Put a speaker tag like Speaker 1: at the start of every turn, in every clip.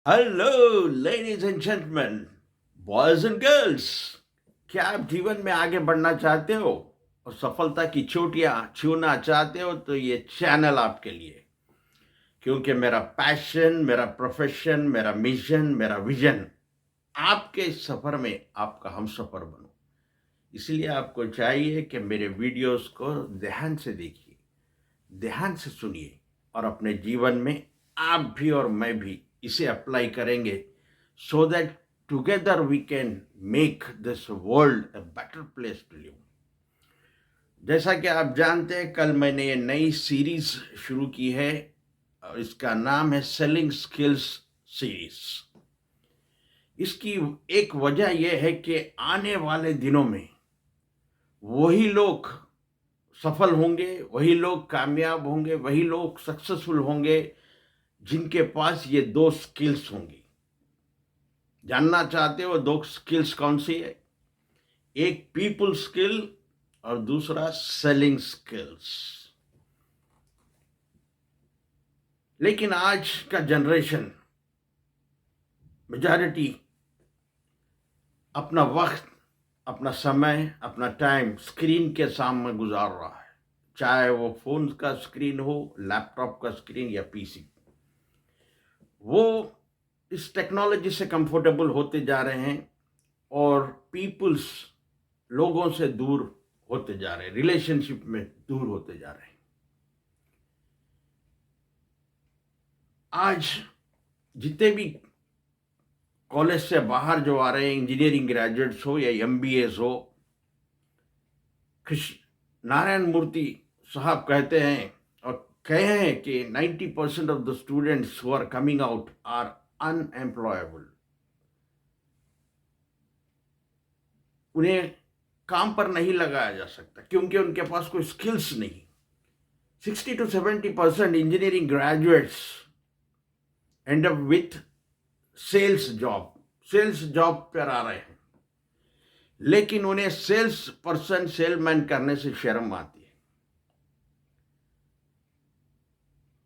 Speaker 1: Hello ladies and gentleman, boys and girls. क्या आप जीवन में आगे बढ़ना चाहते हो और सफलता की चोटियां छूना चाहते हो तो ये चैनल आपके लिए। क्योंकि मेरा पैशन, मेरा प्रोफेशन, मेरा मिशन, मेरा विजन आपके इस सफर में आपका हम सफर बनूं। इसलिए आपको चाहिए कि मेरे वीडियोस को ध्यान से देखिए, ध्यान से सुनिए और अपने जीवन में आप भी और मैं भी इसे अप्लाई करेंगे, so that together we can make this world a better place to live. जैसा कि आप जानते हैं, कल मैंने ये नई सीरीज शुरू की है और इसका नाम है सेलिंग स्किल्स सीरीज। इसकी एक वजह यह है कि आने वाले दिनों में वही लोग सफल होंगे, वही लोग कामयाब होंगे, वही लोग सक्सेसफुल होंगे जिनके पास ये दो स्किल्स होंगी। जानना चाहते हो दो स्किल्स कौन सी है? एक पीपल स्किल और दूसरा सेलिंग स्किल्स। लेकिन आज का जनरेशन, मेजॉरिटी अपना वक्त, अपना समय, अपना टाइम स्क्रीन के सामने गुजार रहा है। चाहे वो फोन का स्क्रीन हो, लैपटॉप का स्क्रीन या पीसी। वो इस टेक्नोलॉजी से कंफर्टेबल होते जा रहे हैं और पीपल्स, लोगों से दूर होते जा रहे हैं, रिलेशनशिप में दूर होते जा रहे हैं। आज जितने भी कॉलेज से बाहर जो आ रहे हैं, इंजीनियरिंग ग्रेजुएट्स हो या एमबीएस हो, कृष्ण नारायण मूर्ति साहब कहते हैं और कहे हैं कि 90% of the students who are coming out are unemployable. उन्हें काम पर नहीं लगाया जा सकता क्योंकि उनके पास कोई स्किल्स नहीं। 60 to 70% engineering graduates end up with sales job पर आ रहे हैं, लेकिन उन्हें सेल्स पर्सन, सेलमैन करने से शर्म आती है।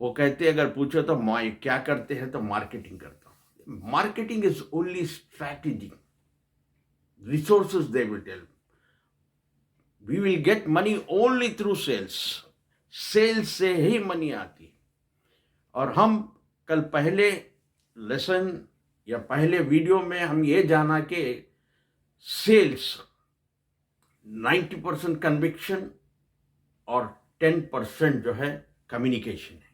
Speaker 1: वो कहते हैं, अगर पूछो तो मैं क्या करते हैं, तो मार्केटिंग करता हूं। Marketing is only strategy, resources they will tell. We will get money only through sales. Sales से ही मनी आती है। और हम कल पहले लेसन या पहले वीडियो में हम ये जाना कि सेल्स 90% कन्विक्शन और 10% जो है कम्युनिकेशन है।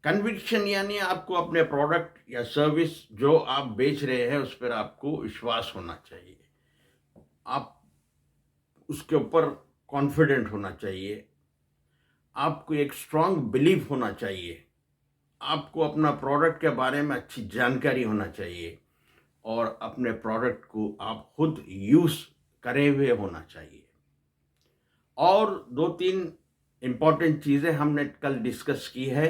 Speaker 1: कन्विक्शन यानी आपको अपने प्रोडक्ट या सर्विस जो आप बेच रहे हैं उस पर आपको विश्वास होना चाहिए, आप उसके ऊपर कॉन्फिडेंट होना चाहिए, आपको एक स्ट्रांग बिलीफ होना चाहिए, आपको अपना प्रोडक्ट के बारे में अच्छी जानकारी होना चाहिए और अपने प्रोडक्ट को आप खुद यूज करे हुए होना चाहिए। और दो तीन इंपॉर्टेंट चीजें हमने कल डिस्कस की है।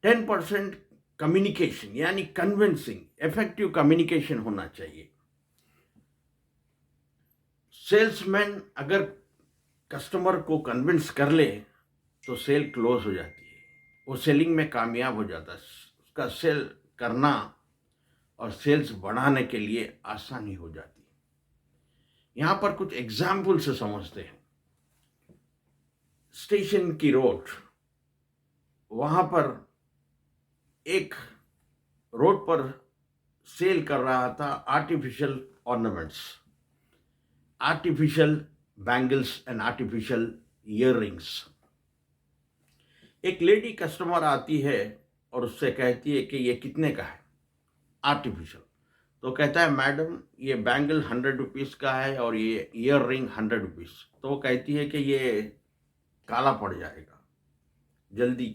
Speaker 1: 10% कम्युनिकेशन यानी कन्विंसिंग, इफेक्टिव कम्युनिकेशन होना चाहिए। सेल्समैन अगर कस्टमर को कन्विंस कर ले तो सेल क्लोज हो जाती है, वो सेलिंग में कामयाब हो जाता है। उसका सेल करना और सेल्स बढ़ाने के लिए आसानी हो जाती है। यहां पर कुछ एग्जाम्पल से समझते हैं। स्टेशन की रोड, वहां पर एक रोड पर सेल कर रहा था artificial ornaments, artificial bangles and artificial earrings. एक लेडी कस्टमर आती है और उससे कहती है कि ये कितने का है आर्टिफिशियल। तो कहता है, मैडम ये बैंगल 100 रुपीज़ का है और ये ईयर रिंग 100 रुपीज़। तो वो कहती है कि ये काला पड़ जाएगा, जल्दी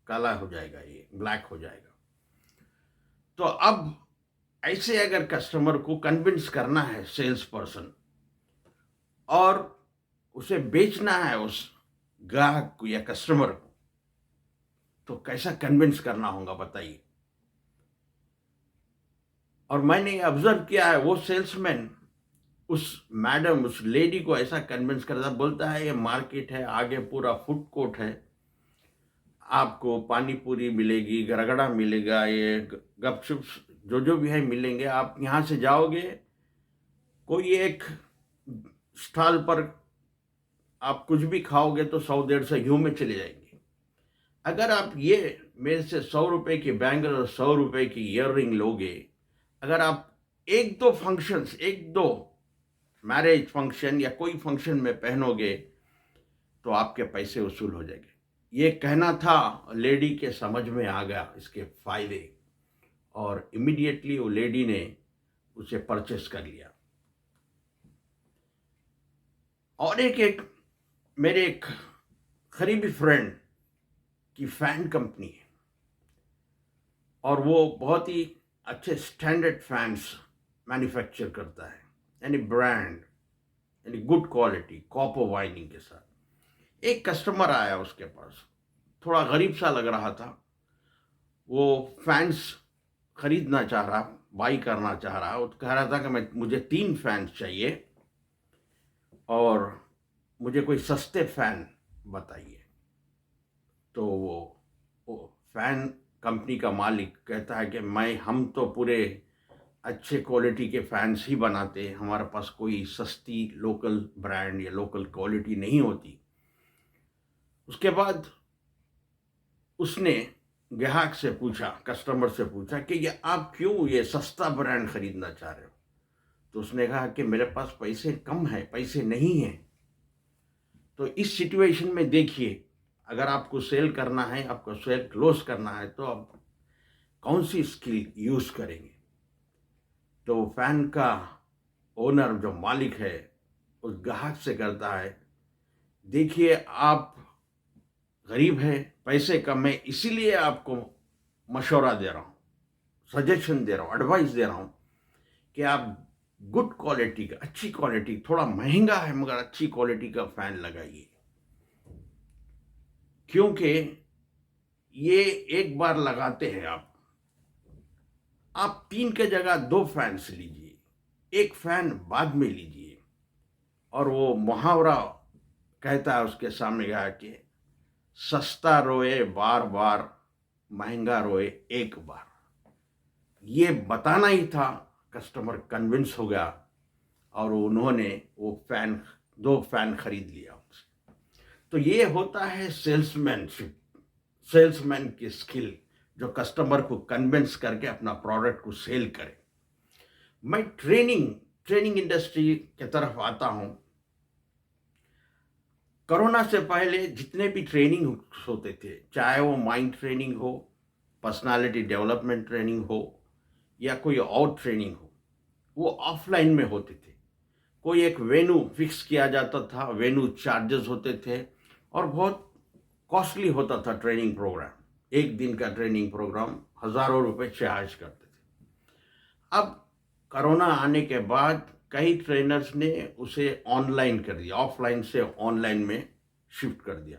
Speaker 1: काला हो जाएगा, ये ब्लैक हो जाएगा। तो अब ऐसे अगर कस्टमर को कन्विंस करना है सेल्स पर्सन और उसे बेचना है उस ग्राहक को या कस्टमर को, तो कैसा कन्विंस करना होगा बताइए। और मैंने ऑब्जर्व किया है, वो सेल्समैन उस मैडम, उस लेडी को ऐसा कन्विंस करता, बोलता है ये मार्केट है, आगे पूरा फूड कोर्ट है, आपको पानी पूरी मिलेगी, गरगड़ा मिलेगा, ये गपशुप जो भी है मिलेंगे। आप यहाँ से जाओगे, कोई एक स्टॉल पर आप कुछ भी खाओगे तो 100-150 यूं में चले जाएंगे। अगर आप ये मेरे से 100 रुपए की बैंगल और 100 रुपए की ईयर रिंग लोगे, अगर आप एक दो फंक्शंस, एक दो मैरिज फंक्शन या कोई फंक्शन में पहनोगे तो आपके पैसे वसूल हो जाएंगे। ये कहना था, लेडी के समझ में आ गया इसके फायदे, और इमीडिएटली वो लेडी ने उसे परचेस कर लिया। और एक मेरे एक करीबी फ्रेंड की फैन कंपनी है, और वो बहुत ही अच्छे स्टैंडर्ड फैंस मैन्युफैक्चर करता है, यानी ब्रांड, यानी गुड क्वालिटी, कॉपर वाइनिंग के साथ। एक कस्टमर आया उसके पास, थोड़ा गरीब सा लग रहा था। वो फैंस खरीदना चाह रहा, बाई करना चाह रहा। वो कह रहा था कि मुझे 3 फैंस चाहिए और मुझे कोई सस्ते फैन बताइए। तो वो फैन कंपनी का मालिक कहता है कि हम तो पूरे अच्छे क्वालिटी के फैंस ही बनाते हैं, हमारे पास कोई सस्ती लोकल ब्रांड या लोकल क्वालिटी नहीं होती। उसके बाद उसने ग्राहक से पूछा, कस्टमर से पूछा कि ये आप क्यों ये सस्ता ब्रांड खरीदना चाह रहे हो? तो उसने कहा कि मेरे पास पैसे कम है, पैसे नहीं हैं। तो इस सिचुएशन में देखिए, अगर आपको सेल करना है, आपको सेल क्लोज करना है, तो आप कौन सी स्किल यूज करेंगे? तो फैन का ओनर जो मालिक है उस ग्राहक से करता है, देखिए आप गरीब है, पैसे कम है, इसीलिए आपको मशवरा दे रहा हूँ, सजेशन दे रहा हूँ, एडवाइस दे रहा हूँ कि आप गुड क्वालिटी का, अच्छी क्वालिटी, थोड़ा महंगा है मगर अच्छी क्वालिटी का फैन लगाइए। क्योंकि ये एक बार लगाते हैं आप 3 के जगह 2 फैंस लीजिए, एक फैन बाद में लीजिए। और वो मुहावरा कहता है उसके सामने गया कि सस्ता रोए बार बार, महंगा रोए एक बार। ये बताना ही था, कस्टमर कन्विंस हो गया और उन्होंने वो 2 फैन खरीद लिया उनसे। तो ये होता है सेल्समैनशिप, सेल्समैन की स्किल, जो कस्टमर को कन्विंस करके अपना प्रोडक्ट को सेल करे। मैं ट्रेनिंग इंडस्ट्री की तरफ आता हूं। कोरोना से पहले जितने भी ट्रेनिंग होते थे, चाहे वो माइंड ट्रेनिंग हो, पर्सनालिटी डेवलपमेंट ट्रेनिंग हो या कोई और ट्रेनिंग हो, वो ऑफलाइन में होते थे। कोई एक वेन्यू फिक्स किया जाता था, वेन्यू चार्जेस होते थे और बहुत कॉस्टली होता था ट्रेनिंग प्रोग्राम। एक दिन का ट्रेनिंग प्रोग्राम हज़ारों रुपए चार्ज करते थे। अब कोरोना आने के बाद कई ट्रेनर्स ने उसे ऑनलाइन कर दिया, ऑफलाइन से ऑनलाइन में शिफ्ट कर दिया।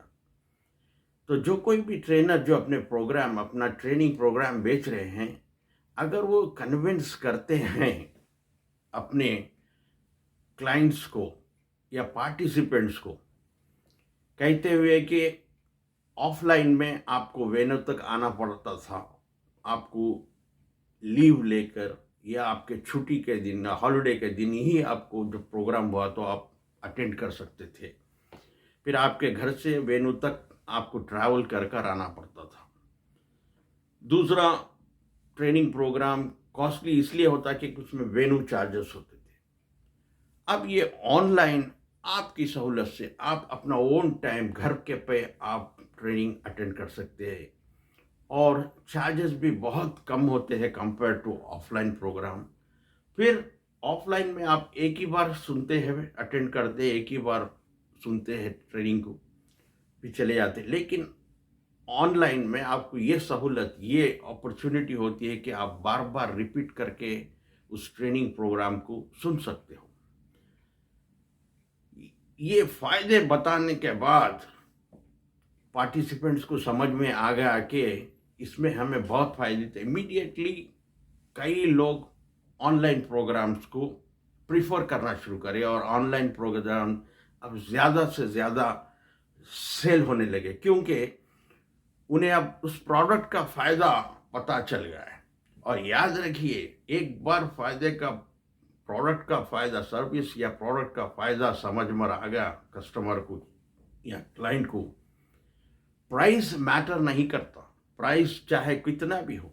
Speaker 1: तो जो कोई भी ट्रेनर जो अपना ट्रेनिंग प्रोग्राम बेच रहे हैं, अगर वो कन्विंस करते हैं अपने क्लाइंट्स को या पार्टिसिपेंट्स को, कहते हुए कि ऑफलाइन में आपको वेन्यू तक आना पड़ता था, आपको लीव लेकर या आपके छुट्टी के दिन, हॉलिडे के दिन ही आपको जो प्रोग्राम हुआ तो आप अटेंड कर सकते थे। फिर आपके घर से वेन्यू तक आपको ट्रैवल कर आना पड़ता था। दूसरा, ट्रेनिंग प्रोग्राम कॉस्टली इसलिए होता कि उसमें वेन्यू चार्जेस होते थे। अब ये ऑनलाइन आपकी सहूलत से आप अपना ओन टाइम घर के पे आप ट्रेनिंग अटेंड कर सकते हैं और चार्जेस भी बहुत कम होते हैं कंपेयर टू ऑफलाइन प्रोग्राम। फिर ऑफलाइन में आप एक ही बार सुनते हैं, अटेंड करते हैं, एक ही बार सुनते हैं ट्रेनिंग को, फिर चले जाते हैं। लेकिन ऑनलाइन में आपको ये सहूलत, ये अपॉर्चुनिटी होती है कि आप बार बार रिपीट करके उस ट्रेनिंग प्रोग्राम को सुन सकते हो। ये फायदे बताने के बाद पार्टिसिपेंट्स को समझ में आ गया कि इसमें हमें बहुत फायदे थे। इमीडिएटली कई लोग ऑनलाइन प्रोग्राम्स को प्रीफर करना शुरू करें और ऑनलाइन प्रोग्राम अब ज़्यादा से ज़्यादा सेल होने लगे, क्योंकि उन्हें अब उस प्रोडक्ट का फ़ायदा पता चल गया है। और याद रखिए, एक बार प्रोडक्ट का फ़ायदा, सर्विस या प्रोडक्ट का फ़ायदा समझ में आ गया कस्टमर को या क्लाइंट को, प्राइस मैटर नहीं करता, प्राइस चाहे कितना भी हो।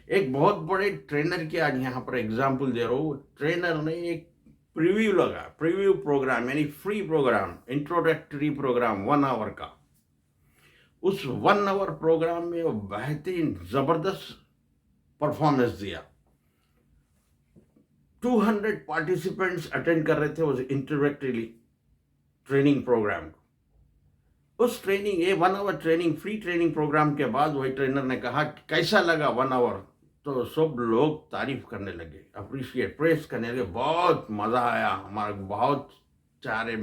Speaker 1: एक बहुत बड़े ट्रेनर की आज यहाँ पर एग्जाम्पल दे रहा हूँ। ट्रेनर ने एक प्रीव्यू प्रोग्राम यानी free program, introductory program 1 hour का। उस 1 आवर प्रोग्राम में वो बेहतरीन जबरदस्त परफॉर्मेंस दिया। 200 पार्टिसिपेंट्स अटेंड कर रहे थे उस इंट्रोडक्टरी ट्रेनिंग प्रोग्राम को। उस ट्रेनिंग, ये 1 hour training, free training program के बाद वही ट्रेनर ने कहा कैसा लगा 1 आवर। तो सब लोग तारीफ करने लगे, अप्रिशिएट, प्रेस करने लगे, बहुत मज़ा आया, हमारा बहुत सारे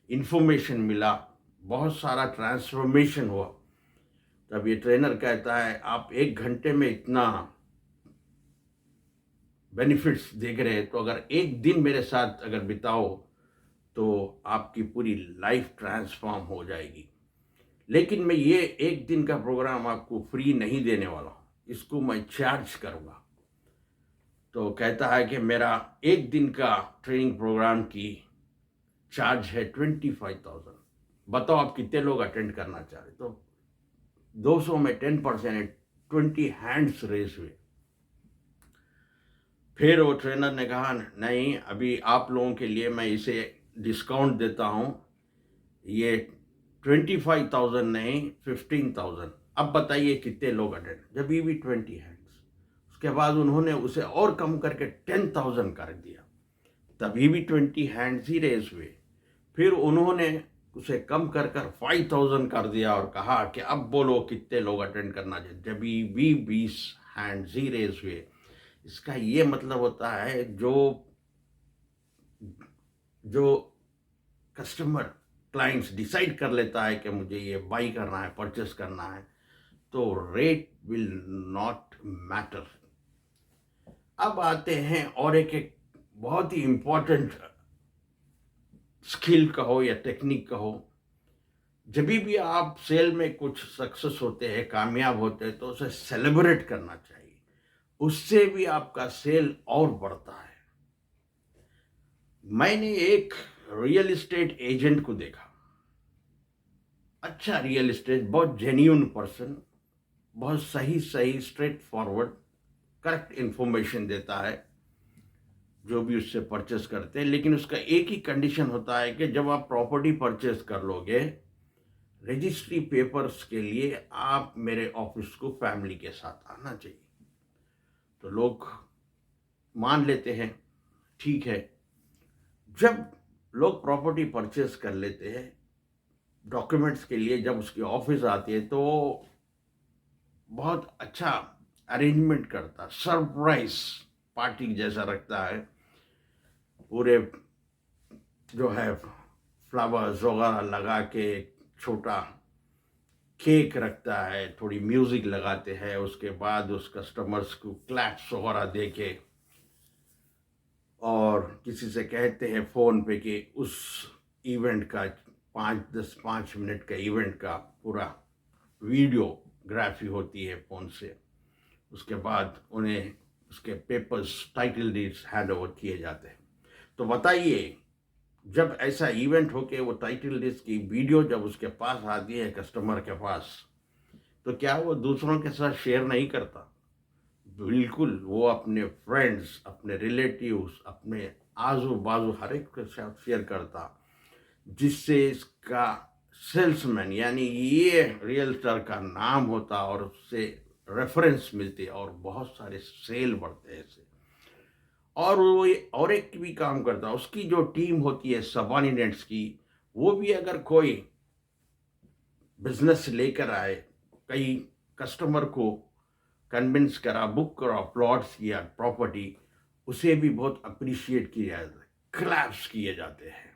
Speaker 1: इंफॉर्मेशन मिला, बहुत सारा ट्रांसफॉर्मेशन हुआ। तब ये ट्रेनर कहता है आप 1 घंटे में इतना बेनिफिट्स देख रहे हैं, तो अगर एक दिन मेरे साथ अगर बिताओ तो आपकी पूरी लाइफ ट्रांसफॉर्म हो जाएगी। लेकिन मैं ये एक दिन का प्रोग्राम आपको फ्री नहीं देने वाला हूँ, इसको मैं चार्ज करूँगा। तो कहता है कि मेरा एक दिन का ट्रेनिंग प्रोग्राम की चार्ज है 25,000। बताओ आप कितने लोग अटेंड करना चाह रहे। तो 200 में 10% है, 20 हैंड्स रेज हुए। फिर वो ट्रेनर ने कहा नहीं, अभी आप लोगों के लिए मैं इसे डिस्काउंट देता हूँ, ये 25,000 नहीं 15,000। अब बताइए कितने लोग अटेंड। जब ये भी 20 हैंड्स, उसके बाद उन्होंने उसे और कम करके 10,000 कर दिया, तभी भी 20 हैंड्स ही रेज हुए। फिर उन्होंने उसे कम कर 5,000 कर दिया और कहा कि अब बोलो कितने लोग अटेंड करना चाहिए। जब भी 20 हैंड्स ही रेज हुए। इसका ये मतलब होता है जो कस्टमर, क्लाइंट्स डिसाइड कर लेता है कि मुझे ये बाई करना है, परचेस करना है, तो रेट विल नॉट मैटर। अब आते हैं और एक बहुत ही इंपॉर्टेंट स्किल कहो या टेक्निक कहो। जब भी आप सेल में कुछ सक्सेस होते हैं, कामयाब होते हैं, तो उसे सेलिब्रेट करना चाहिए, उससे भी आपका सेल और बढ़ता है। मैंने एक रियल एस्टेट एजेंट को देखा, अच्छा रियल एस्टेट, बहुत जेन्यून पर्सन, बहुत सही स्ट्रेट फॉरवर्ड, करेक्ट इंफॉर्मेशन देता है जो भी उससे परचेस करते हैं। लेकिन उसका एक ही कंडीशन होता है कि जब आप प्रॉपर्टी परचेस कर लोगे, रजिस्ट्री पेपर्स के लिए आप मेरे ऑफिस को फैमिली के साथ आना चाहिए। तो लोग मान लेते हैं, ठीक है। जब लोग प्रॉपर्टी परचेस कर लेते हैं, डॉक्यूमेंट्स के लिए जब उसकी ऑफिस आती है, तो बहुत अच्छा अरेंजमेंट करता, सरप्राइज पार्टी जैसा रखता है। पूरे जो है फ्लावर्स वगैरह लगा के छोटा केक रखता है, थोड़ी म्यूज़िक लगाते हैं, उसके बाद उस कस्टमर्स को क्लैप्स वगैरह दे के, और किसी से कहते हैं फ़ोन पे कि उस इवेंट का 5-10-5 मिनट का इवेंट का पूरा वीडियोग्राफी होती है फ़ोन से। उसके बाद उन्हें उसके papers, title deeds hand over किए जाते हैं। तो बताइए, जब ऐसा इवेंट हो के वो टाइटल डीड्स की वीडियो जब उसके पास आती है कस्टमर के पास, तो क्या वो दूसरों के साथ शेयर नहीं करता? बिल्कुल, वो अपने फ्रेंड्स, अपने रिलेटिव्स, अपने आजू बाजू हर एक के साथ शेयर करता, जिससे इसका सेल्समैन यानी ये रियल्टर का नाम होता और उससे रेफरेंस मिलते और बहुत सारे सेल बढ़ते हैं इससे। और वो और एक भी काम करता, उसकी जो टीम होती है सबऑर्डिनेट्स की, वो भी अगर कोई बिजनेस लेकर आए, कई कस्टमर को कन्विंस करा, बुक करा प्लॉट्स या प्रॉपर्टी, उसे भी बहुत अप्रिशिएट किया जाता है, क्लैप्स किए जाते हैं।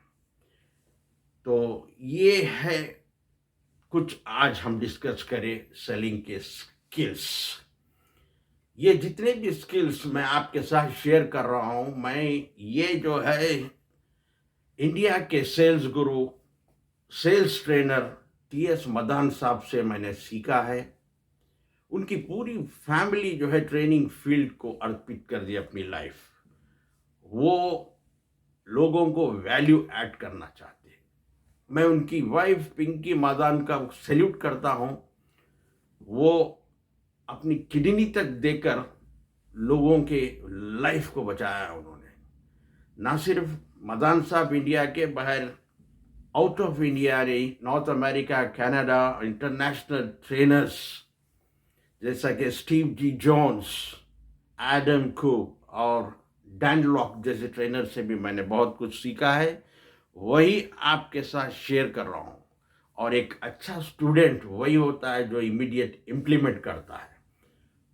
Speaker 1: तो ये है कुछ आज हम डिस्कस करें सेलिंग के स्किल्स। ये जितने भी स्किल्स मैं आपके साथ शेयर कर रहा हूं, मैं ये जो है इंडिया के सेल्स गुरु, सेल्स ट्रेनर TS मदान साहब से मैंने सीखा है। उनकी पूरी फैमिली जो है ट्रेनिंग फील्ड को अर्पित कर दी अपनी लाइफ। वो लोगों को वैल्यू ऐड करना चाहते हैं। मैं उनकी वाइफ पिंकी मादान का सैल्यूट करता हूँ। वो अपनी किडनी तक देकर लोगों के लाइफ को बचाया उन्होंने। ना सिर्फ मदान साहब इंडिया के बाहर, आउट ऑफ इंडिया नहीं, north America, Canada, international trainers जैसा कि स्टीव जी जॉन्स, एडम कुक और डैन लॉक जैसे ट्रेनर से भी मैंने बहुत कुछ सीखा है। वही आपके साथ शेयर कर रहा हूँ। और एक अच्छा स्टूडेंट वही होता है जो इमीडिएट इम्प्लीमेंट करता है।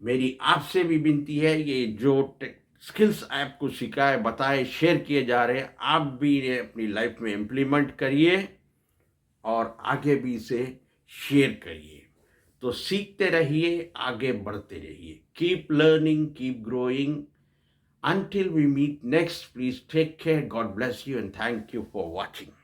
Speaker 1: मेरी आपसे भी विनती है, ये जो स्किल्स आपको सिखाए, बताए, शेयर किए जा रहे हैं, आप भी इन्हें अपनी लाइफ में इम्प्लीमेंट करिए और आगे भी इसे शेयर करिए। तो सीखते रहिए, आगे बढ़ते रहिए। Keep learning, keep growing. Until we meet next, please take care. God bless you and thank you for watching.